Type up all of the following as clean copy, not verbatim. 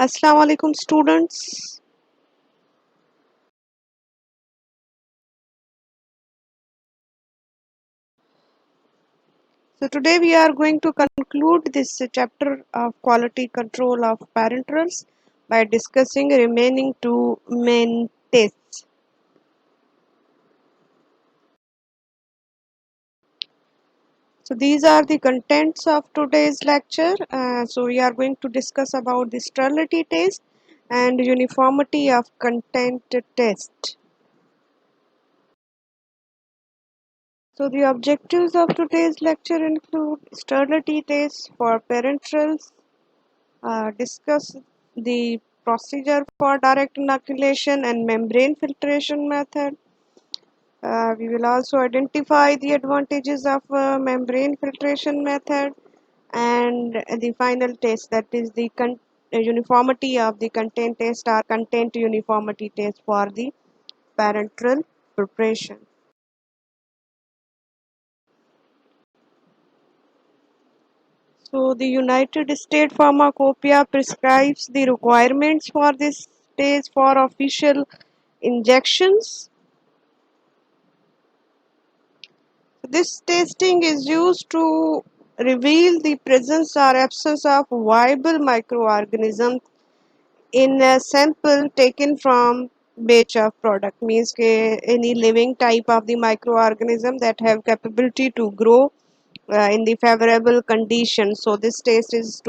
Assalamu alaikum students. So today we are going to conclude this chapter of quality control of parenterals by discussing remaining two main tests. So these are the contents of today's lecture. So we are going to discuss about the sterility test and uniformity of content test. So the objectives of today's lecture include sterility tests for parenterals, discuss the procedure for direct inoculation and membrane filtration method. We will also identify the advantages of membrane filtration method and the final test, that is the uniformity of the content test or content uniformity test for the parenteral preparation. So the United States Pharmacopoeia prescribes the requirements for this stage for official injections. This testing is used to reveal the presence or absence of viable microorganisms in a sample taken from batch of product. Means any living type of the microorganism that have capability to grow in the favorable conditions. So this test is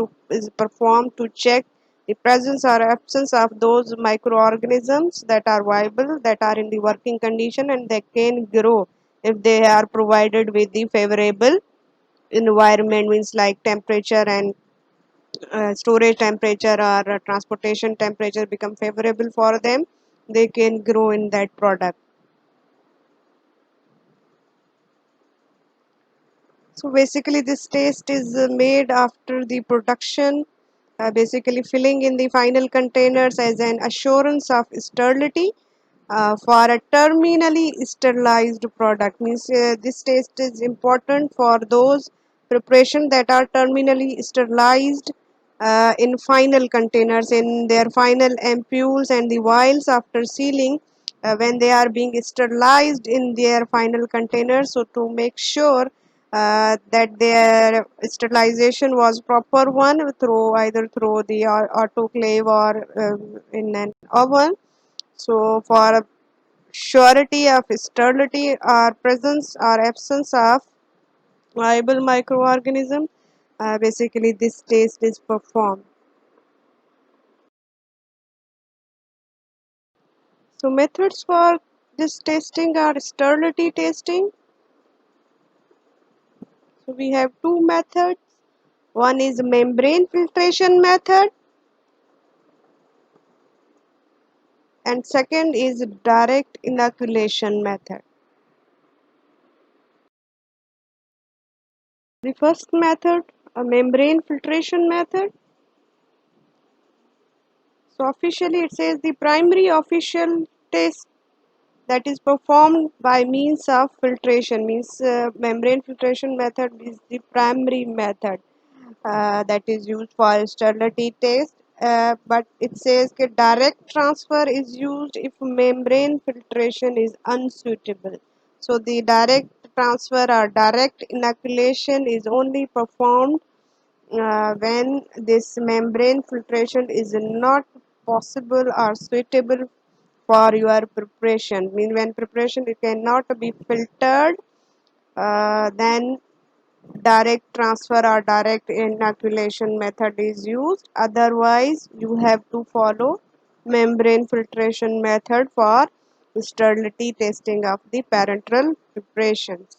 performed to check the presence or absence of those microorganisms that are viable, that are in the working condition, and they can grow if they are provided with the favorable environment, means like temperature and storage temperature or transportation temperature become favorable for them, they can grow in that product. So basically this test is made after the production, basically filling in the final containers as an assurance of sterility for a terminally sterilized product. Means this test is important for those preparation that are terminally sterilized in final containers, in their final ampoules and the vials after sealing, when they are being sterilized in their final containers. So to make sure that their sterilization was proper one through either through the autoclave or in an oven. So for surety of sterility or presence or absence of viable microorganism, basically this test is performed. So methods for this testing are sterility testing. So we have two methods. One is membrane filtration method and second is direct inoculation method. The first method, a membrane filtration method. So officially it says the primary official test that is performed by means of filtration, means membrane filtration method is the primary method that is used for sterility test, but it says that direct transfer is used if membrane filtration is unsuitable. So the direct transfer or direct inoculation is only performed when this membrane filtration is not possible or suitable for your preparation. Mean when preparation it cannot be filtered, then direct transfer or direct inoculation method is used. Otherwise you have to follow membrane filtration method for sterility testing of the parenteral preparations.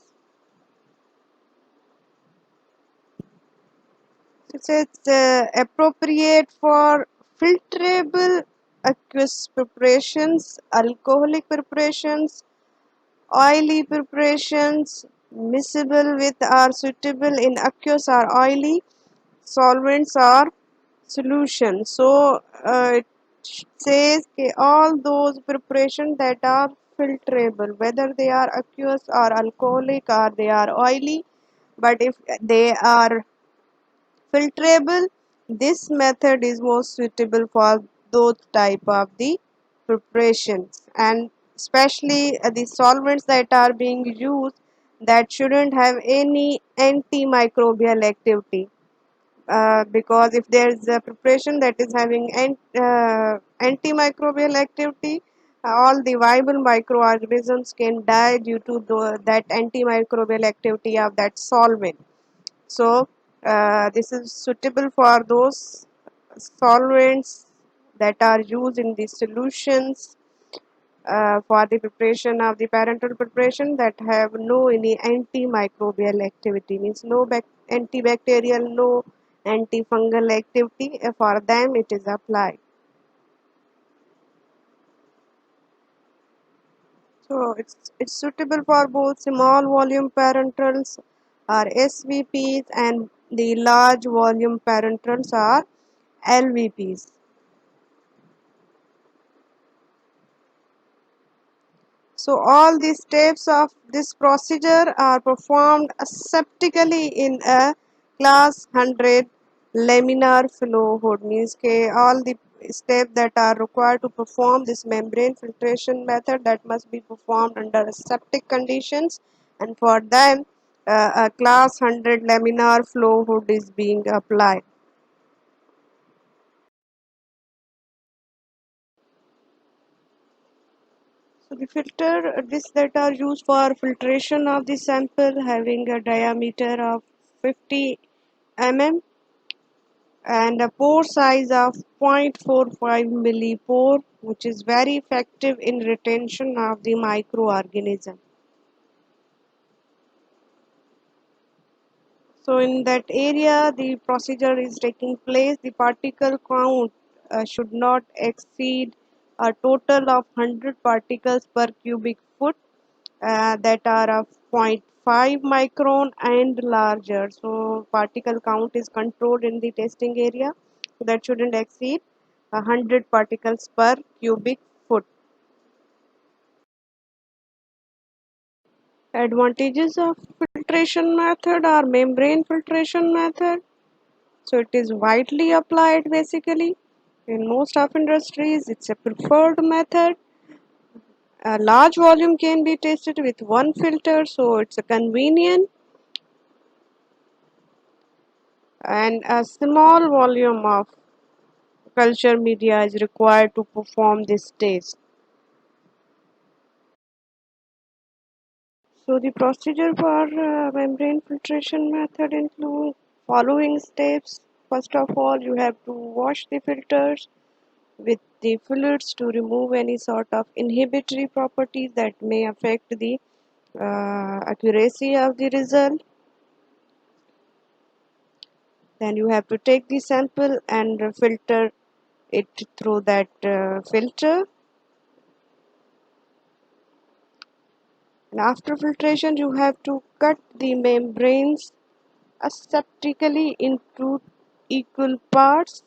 It says appropriate for filterable aqueous preparations, alcoholic preparations, oily preparations, miscible with or suitable in aqueous or oily solvents or solution. So it says all those preparations that are filterable, whether they are aqueous or alcoholic or they are oily, but if they are filterable, This method is most suitable for those type of the preparations, and especially the solvents that are being used that shouldn't have any antimicrobial activity, because if there is a preparation that is having antimicrobial activity, all the viable microorganisms can die due to that antimicrobial activity of that solvent. So this is suitable for those solvents that are used in the solutions for the preparation of the parental preparation that have no any antimicrobial activity, means no antibacterial, no antifungal activity. For them it is applied. So it's suitable for both small volume parentals or SVPs and the large volume parentals or LVPs. So all the steps of this procedure are performed aseptically in a class 100 laminar flow hood, means all the steps that are required to perform this membrane filtration method that must be performed under aseptic conditions, and for them a class 100 laminar flow hood is being applied. So the filter discs that are used for filtration of the sample having a diameter of 50 mm and a pore size of 0.45 millipore, which is very effective in retention of the microorganism. So in that area the procedure is taking place. The particle count should not exceed a total of 100 particles per cubic foot that are of zero point 0.5 micron and larger. So particle count is controlled in the testing area, so that shouldn't exceed 100 particles per cubic foot. Advantages of filtration method or membrane filtration method. So it is widely applied basically in most of industries. It's a preferred method. A large volume can be tested with one filter, so it's a convenient, and a small volume of culture media is required to perform this test. So the procedure for membrane filtration method include following steps. First of all, you have to wash the filters with the fluids to remove any sort of inhibitory properties that may affect the accuracy of the result. Then you have to take the sample and filter it through that filter. And after filtration, you have to cut the membranes aseptically into equal parts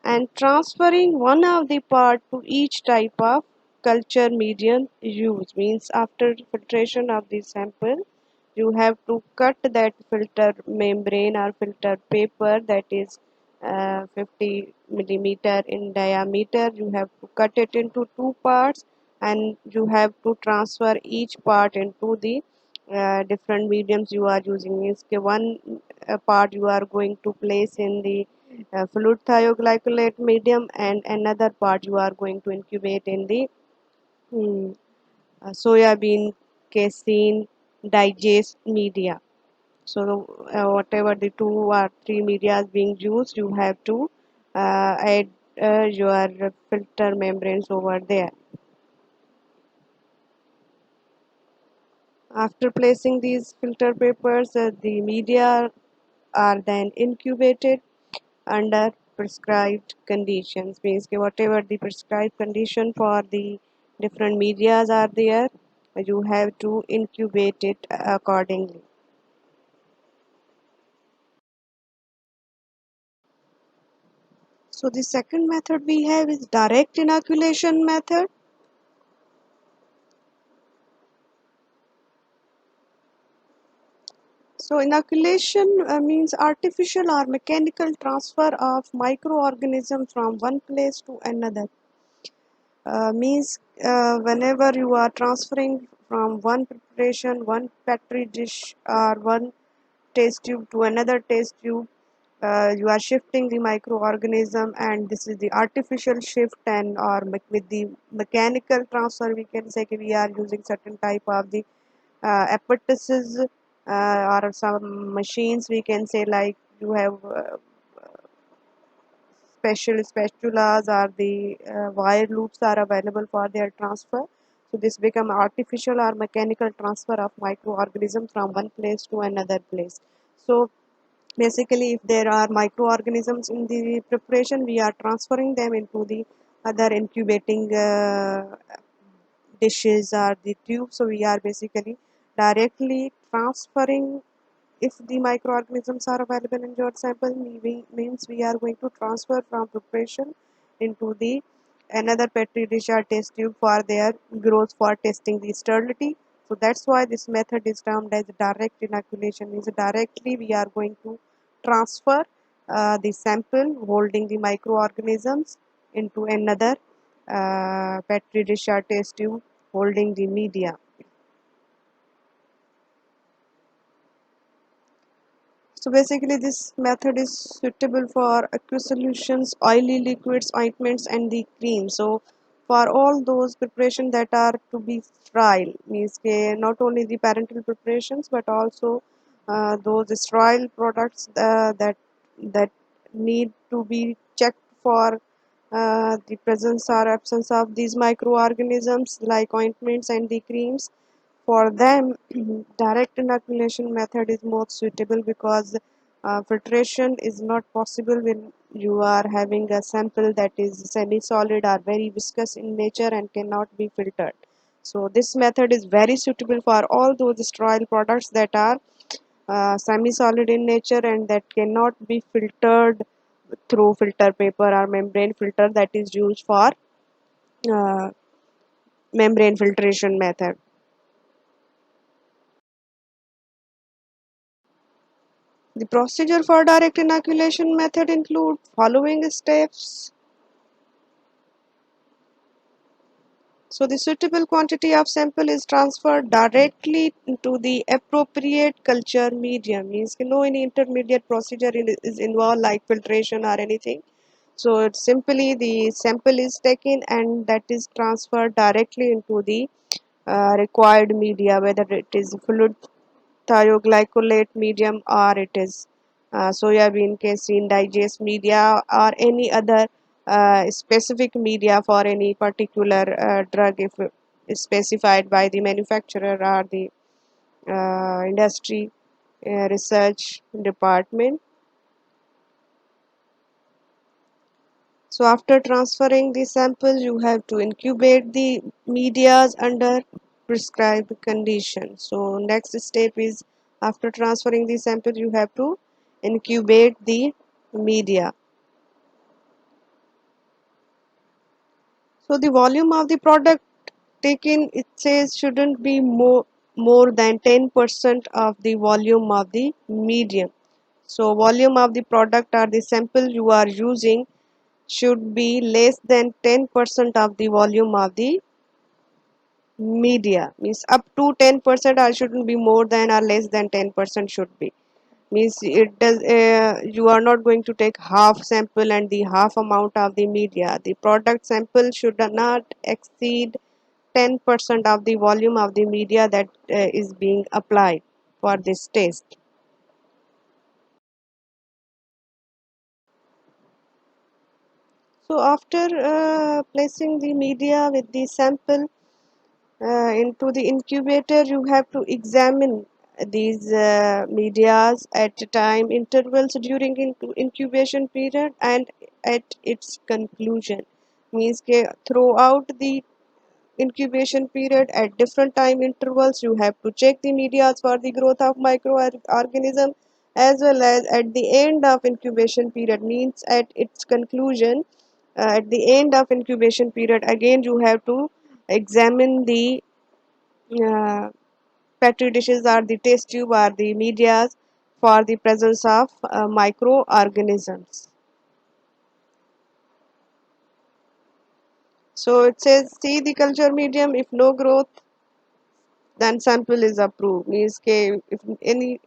and transferring one of the part to each type of culture medium used, means after filtration of the sample you have to cut that filter membrane or filter paper that is 50 millimeter in diameter. You have to cut it into two parts and you have to transfer each part into the different mediums you are using, means one part you are going to place in the fluid thioglycolate medium and another part you are going to incubate in the mm, soybean casein digest media. So whatever the two or three media is being used, you have to add your filter membranes over there. After placing these filter papers, the media are then incubated under prescribed conditions, means whatever the prescribed condition for the different medias are there, you have to incubate it accordingly. So the second method we have is direct inoculation method. So inoculation means artificial or mechanical transfer of microorganism from one place to another. Means whenever you are transferring from one preparation, one petri dish or one test tube to another test tube, you are shifting the microorganism, and this is the artificial shift. And or with the mechanical transfer, we can say we are using certain type of the apparatuses or some machines, we can say, like you have special spatulas or the wire loops are available for their transfer. So this become artificial or mechanical transfer of microorganism from one place to another place. So basically, if there are microorganisms in the preparation, we are transferring them into the other incubating dishes or the tube. So we are basically directly transferring. If the microorganisms are available in your sample, means we are going to transfer from preparation into the another petri dish or test tube for their growth, for testing the sterility. So that's why this method is termed as direct inoculation. Means directly we are going to transfer the sample holding the microorganisms into another petri dish or test tube holding the media. So basically this method is suitable for aqueous solutions, oily liquids, ointments and the cream. So for all those preparations that are to be sterile, means not only the parental preparations but also those sterile products that need to be checked for the presence or absence of these microorganisms, like ointments and the creams. For them, direct inoculation method is more suitable because filtration is not possible when you are having a sample that is semi-solid or very viscous in nature and cannot be filtered. So this method is very suitable for all those sterile products that are semi-solid in nature and that cannot be filtered through filter paper or membrane filter that is used for uh, membrane filtration method. The procedure for direct inoculation method include following steps. So the suitable quantity of sample is transferred directly into the appropriate culture medium. Means no any intermediate procedure is involved like filtration or anything. So it's simply the sample is taken and that is transferred directly into the required media, whether it is fluid thioglycolate medium or it is soybean casein digest media or any other specific media for any particular drug, if specified by the manufacturer or the industry research department. So after transferring the samples, you have to incubate the medias under prescribed conditions. So next step is, after transferring the sample, you have to incubate the media. So the volume of the product taken, it says, shouldn't be more than 10% of the volume of the medium. So volume of the product or the sample you are using should be less than 10% of the volume of the media. Means up to 10% or shouldn't be more than or less than 10% should be. Means it does you are not going to take half sample and the half amount of the media. The product sample should not exceed 10% of the volume of the media that is being applied for this test. So after placing the media with the sample into the incubator, you have to examine these medias at time intervals during incubation period and at its conclusion. Means throughout the incubation period at different time intervals, you have to check the medias for the growth of microorganism, as well as at the end of incubation period, means at its conclusion. At the end of incubation period, again you have to examine the uh, petri dishes or the test tube or the medias for the presence of microorganisms. So it says, see the culture medium, if no growth, then sample is approved. Means if any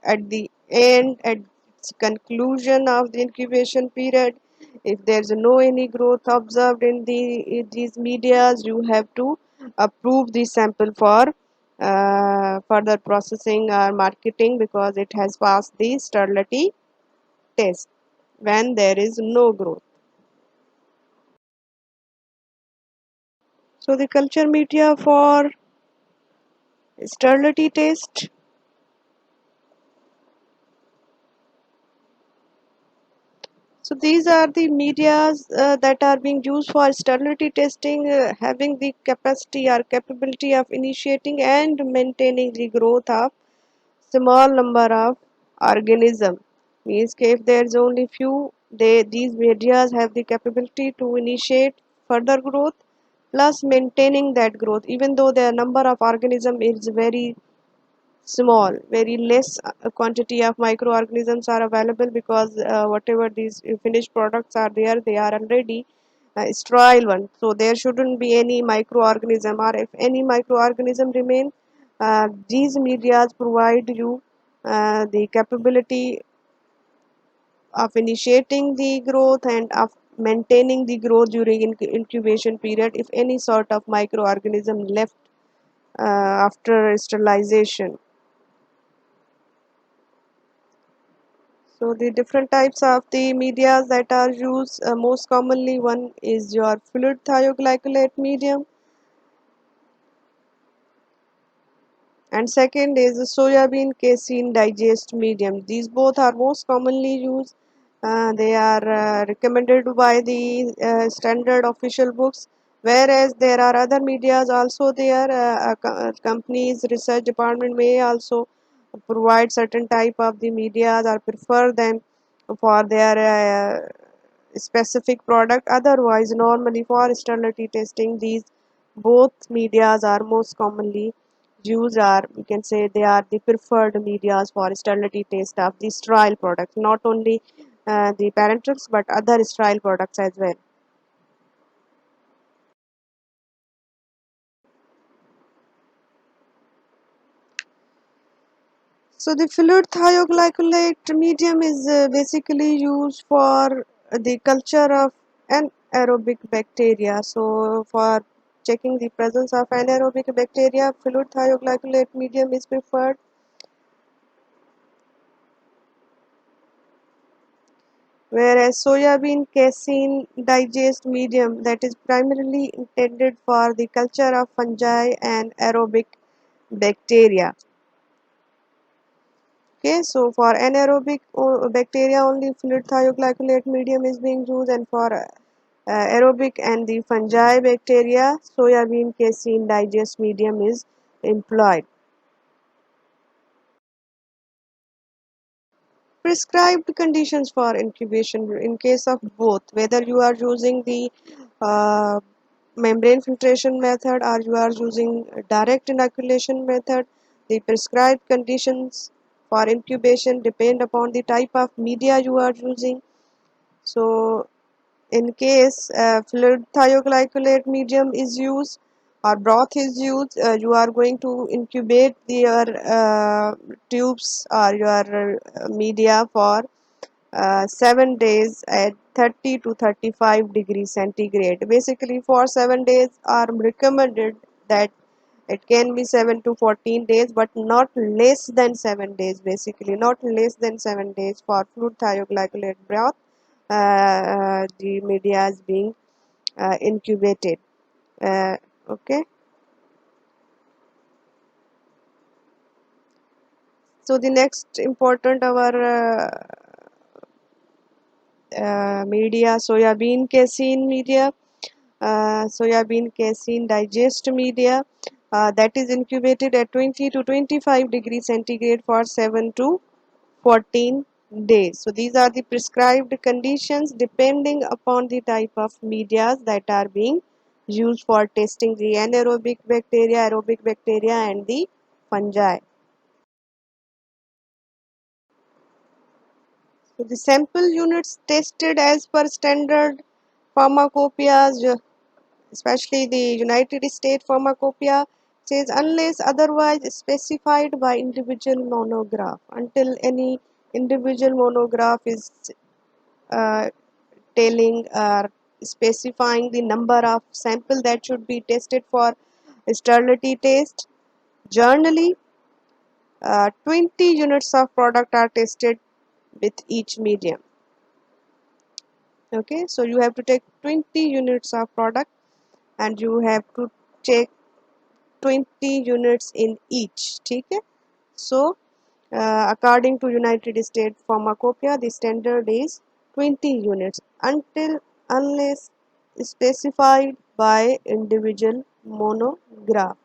at the end, at its conclusion of the incubation period, if there's no any growth observed in these medias, you have to approve the sample for further processing or marketing, because it has passed the sterility test when there is no growth. So the culture media for sterility test. So these are the medias that are being used for sterility testing, having the capacity or capability of initiating and maintaining the growth of small number of organism. Means if there is only few, these medias have the capability to initiate further growth plus maintaining that growth, even though the number of organism is very small, very less quantity of microorganisms are available, because whatever these finished products are there, they are already sterile one, so there shouldn't be any microorganism, or if any microorganism remain, these medias provide you the capability of initiating the growth and of maintaining the growth during incubation period if any sort of microorganism left after sterilization. So the different types of the medias that are used, most commonly one is your fluid thioglycolate medium, and second is the soybean casein digest medium. These both are most commonly used. They are recommended by the standard official books, whereas there are other medias also there. Companies research department may also provide certain type of the medias or prefer them for their specific product. Otherwise, normally for sterility testing, these both medias are most commonly used, or we can say they are the preferred medias for sterility test of the sterile products, not only the parenterals but other sterile products as well. So the fluid thioglycolate medium is basically used for the culture of anaerobic bacteria. So for checking the presence of anaerobic bacteria, fluid thioglycolate medium is preferred. Whereas soybean casein digest medium, that is primarily intended for the culture of fungi and aerobic bacteria. Okay, so for anaerobic bacteria only fluid thioglycolate medium is being used, and for aerobic and the fungi bacteria, soybean casein digest medium is employed. Prescribed conditions for incubation in case of both, whether you are using the uh, membrane filtration method or you are using direct inoculation method, the prescribed conditions for incubation depend upon the type of media you are using. So in case fluid thioglycolate medium is used or broth is used, you are going to incubate your tubes or your media for 7 days at 30 to 35 degrees centigrade. Basically for 7 days are recommended, that it can be 7 to 14 days but not less than 7 days, basically not less than 7 days for fluid thioglycolate broth. The media is being incubated. Okay, so the next important our media, soybean casein media, soybean casein digest media, that is incubated at 20 to 25 degrees centigrade for 7 to 14 days. So these are the prescribed conditions depending upon the type of media that are being used for testing the anaerobic bacteria, aerobic bacteria and the fungi. So the sample units tested as per standard pharmacopoeias, especially the United States pharmacopoeia, says unless otherwise specified by individual monograph. Until any individual monograph is uh, telling or specifying the number of sample that should be tested for sterility test, generally 20 units of product are tested with each medium. Okay, so you have to take 20 units of product and you have to take 20 units in each. Okay, so according to United States pharmacopoeia the standard is 20 units until unless specified by individual monograph.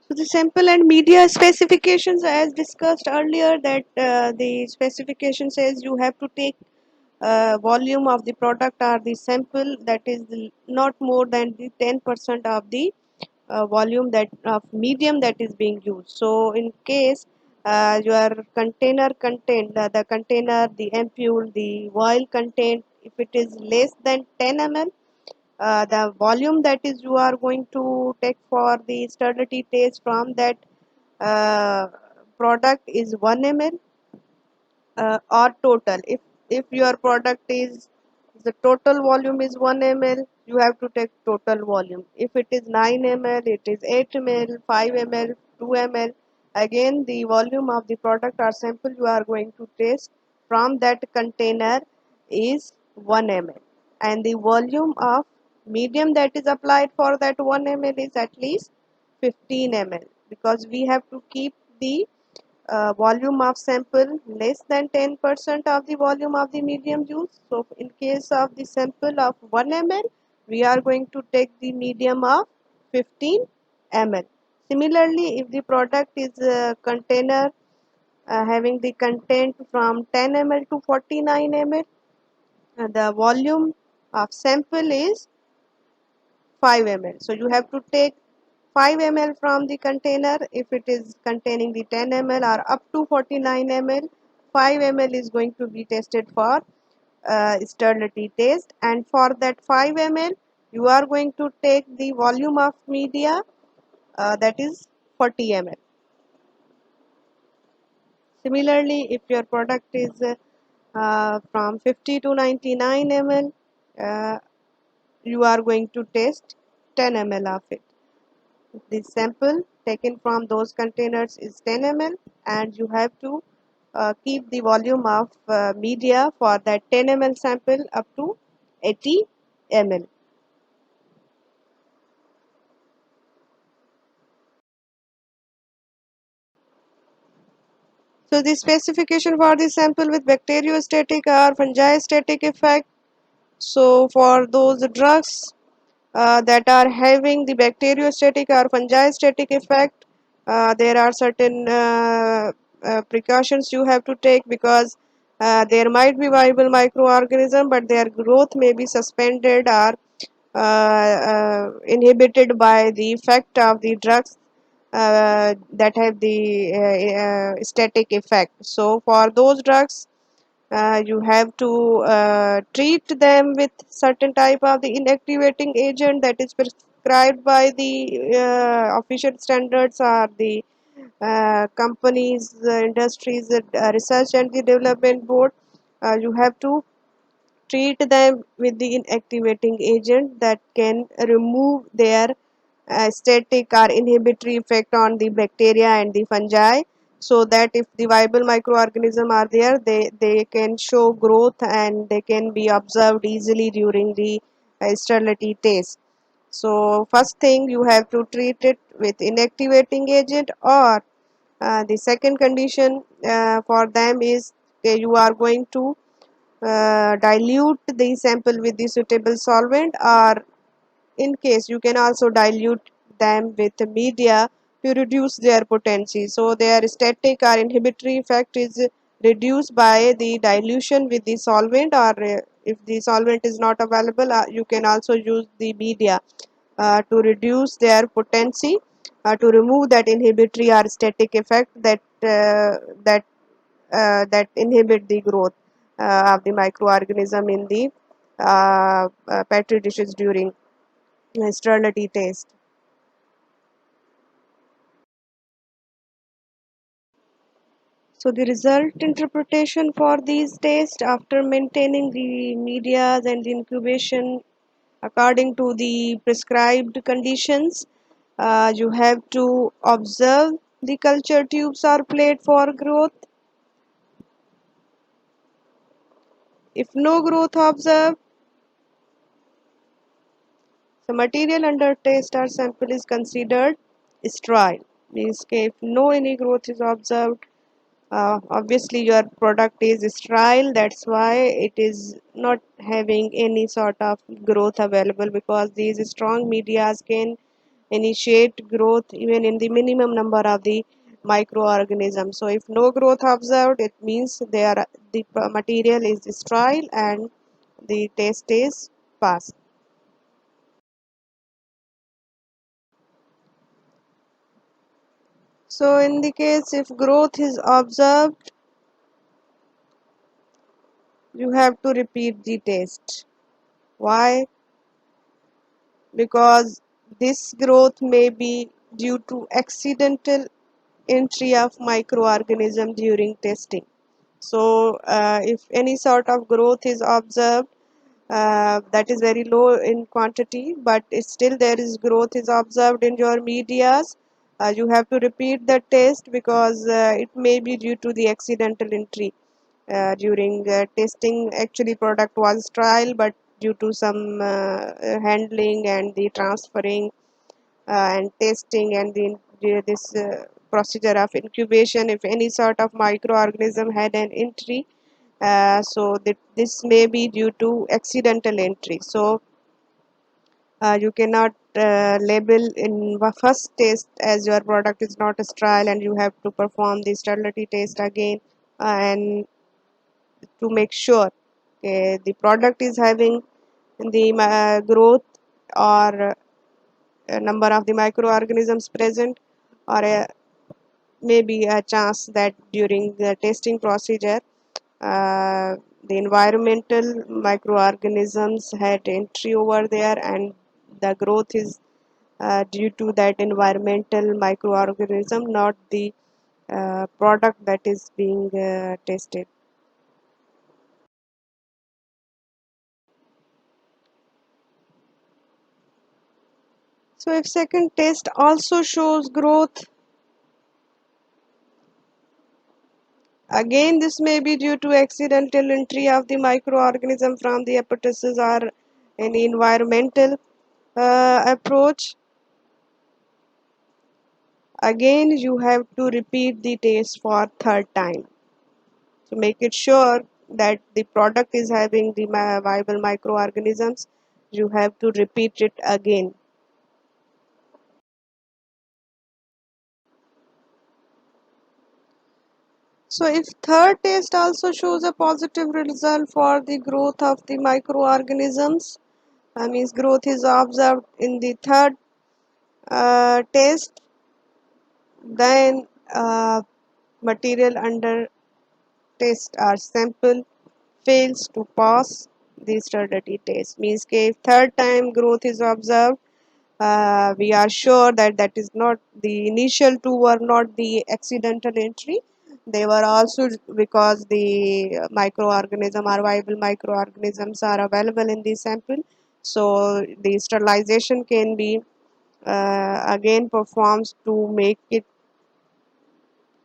So the sample and media specifications, as discussed earlier, that the specification says you have to take volume of the product or the sample that is not more than the 10% of the volume that of medium that is being used. So in case your container content, the container, the ampule, the vial content, if it is less than 10 ml, the volume that is you are going to take for the sterility test from that uh, product is 1 ml or total. If your product is the total volume is 1 ml, you have to take total volume. If it is 9 ml, it is 8 ml, 5 ml, 2 ml. Again, the volume of the product or sample you are going to test from that container is 1 ml, and the volume of medium that is applied for that 1 ml is at least 15 ml, because we have to keep the volume of sample less than 10% of the volume of the medium used. So in case of the sample of 1 ml, we are going to take the medium of 15 ml. Similarly, if the product is a container having the content from 10 ml to 49 ml, the volume of sample is 5 ml. So you have to take 5 ml from the container if it is containing the 10 ml, or up to 49 ml. 5 ml is going to be tested for sterility test, and for that 5 ml you are going to take the volume of media that is 40 ml. Similarly, if your product is from 50 to 99 ml, uh, you are going to test 10 ml of it. The sample taken from those containers is 10 ml, and you have to keep the volume of media for that 10 ml sample up to 80 ml. So the specification for the sample with bacteriostatic or fungistatic effect. So for those drugs that are having the bacteriostatic or fungistatic effect, there are certain precautions you have to take, because there might be viable microorganism but their growth may be suspended or inhibited by the effect of the drugs that have the static effect. So for those drugs you have to treat them with certain type of the inactivating agent that is prescribed by the official standards or the companies, industries, research and the development board. You have to treat them with the inactivating agent that can remove their static or inhibitory effect on the bacteria and the fungi, so that if the viable microorganism are there, they can show growth and they can be observed easily during the sterility test. So first thing, you have to treat it with inactivating agent, or the second condition for them is you are going to dilute the sample with the suitable solvent, or in case you can also dilute them with media to reduce their potency. So their static or inhibitory effect is reduced by the dilution with the solvent, or if the solvent is not available, you can also use the media. to reduce their potency, to remove that inhibitory or static effect that inhibit the growth of the microorganism in the petri dishes during sterility test. So the result interpretation for these tests after maintaining the medias and the incubation according to the prescribed conditions, you have to observe the culture tubes are plate for growth. If no growth observed, the material under test or sample is considered sterile. Means if no any growth is observed, obviously your product is sterile. That's why it is not having any sort of growth available, because these strong medias can initiate growth even in the minimum number of the microorganisms. So if no growth observed, it means the material is sterile and the test is passed. So in the case if growth is observed, you have to repeat the test. Why? Because this growth may be due to accidental entry of microorganism during testing. So if any sort of growth is observed, that is very low in quantity, but still there is growth is observed in your medias, you have to repeat the test, because it may be due to the accidental entry during testing. Actually product was trial, but due to some handling and the transferring and testing and this procedure of incubation, if any sort of microorganism had an entry, so this may be due to accidental entry. So you cannot label in the first test as your product is not sterile, and you have to perform the sterility test again, and to make sure the product is having the growth or number of the microorganisms present, or maybe a chance that during the testing procedure the environmental microorganisms had entry over there, and the growth is due to that environmental microorganism, not the product that is being tested. So if second test also shows growth, again this may be due to accidental entry of the microorganism from the apoptosis or any environmental approach. Again you have to repeat the test for third time to make it sure that the product is having the viable microorganisms. You have to repeat it again. So if third test also shows a positive result for the growth of the microorganisms, means growth is observed in the third test, then material under test or sample fails to pass the sterility test. Means if third time growth is observed, we are sure that that is not the initial two were not the accidental entry. They were also because the microorganism or viable microorganisms are available in the sample. So the sterilization can be again performs to make it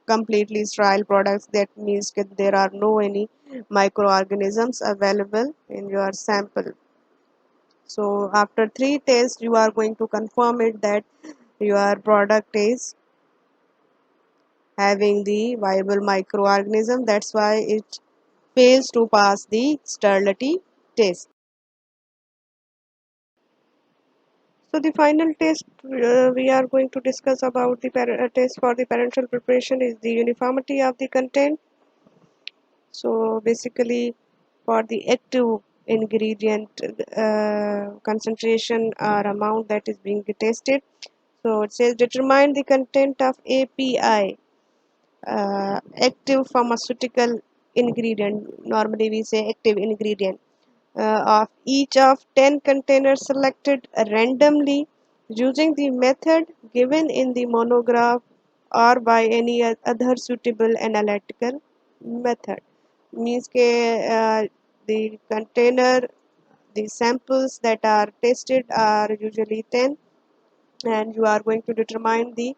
completely sterile products. That means that there are no any microorganisms available in your sample. So after three tests you are going to confirm it that your product is having the viable microorganism. That's why it fails to pass the sterility test. So the final test we are going to discuss about the test for the parental preparation is the uniformity of the content. So basically for the active ingredient concentration or amount that is being tested. So it says determine the content of API, active pharmaceutical ingredient. Normally we say active ingredient of each of 10 containers selected randomly using the method given in the monograph or by any other suitable analytical method. Means के the container, the samples that are tested are usually 10, and you are going to determine the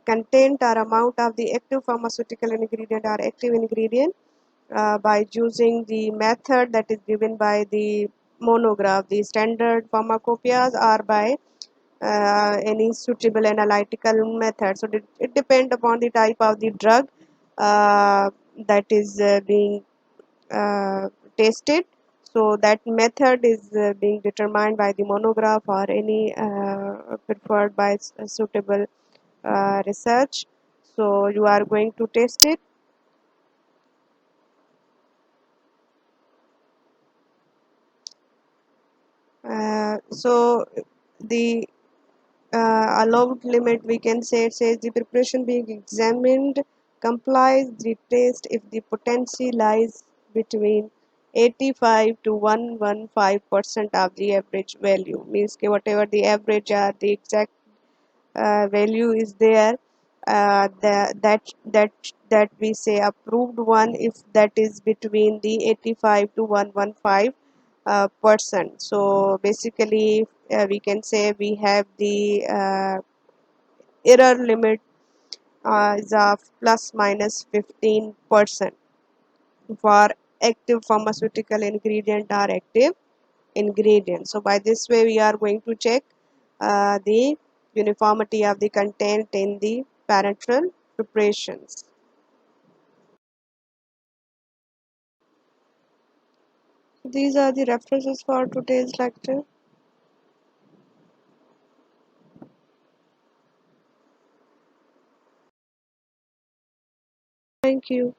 content or amount of the active pharmaceutical ingredient or active ingredient by using the method that is given by the monograph, the standard pharmacopoeias, or by any suitable analytical method. So it depends upon the type of the drug that is being uh, tested. So that method is being determined by the monograph or any preferred by suitable research. So you are going to test it. So the allowed limit, we can say, it says the preparation being examined complies the test if the potency lies between 85 to 115% of the average value. Means कि whatever the average or the exact value is there, that we say approved one if that is between the 85 to 115 percent. So basically we can say we have the error limit is of plus minus 15% for active pharmaceutical ingredient or active ingredient. So by this way we are going to check the uniformity of the content in the parenteral preparations. These are the references for today's lecture. Thank you.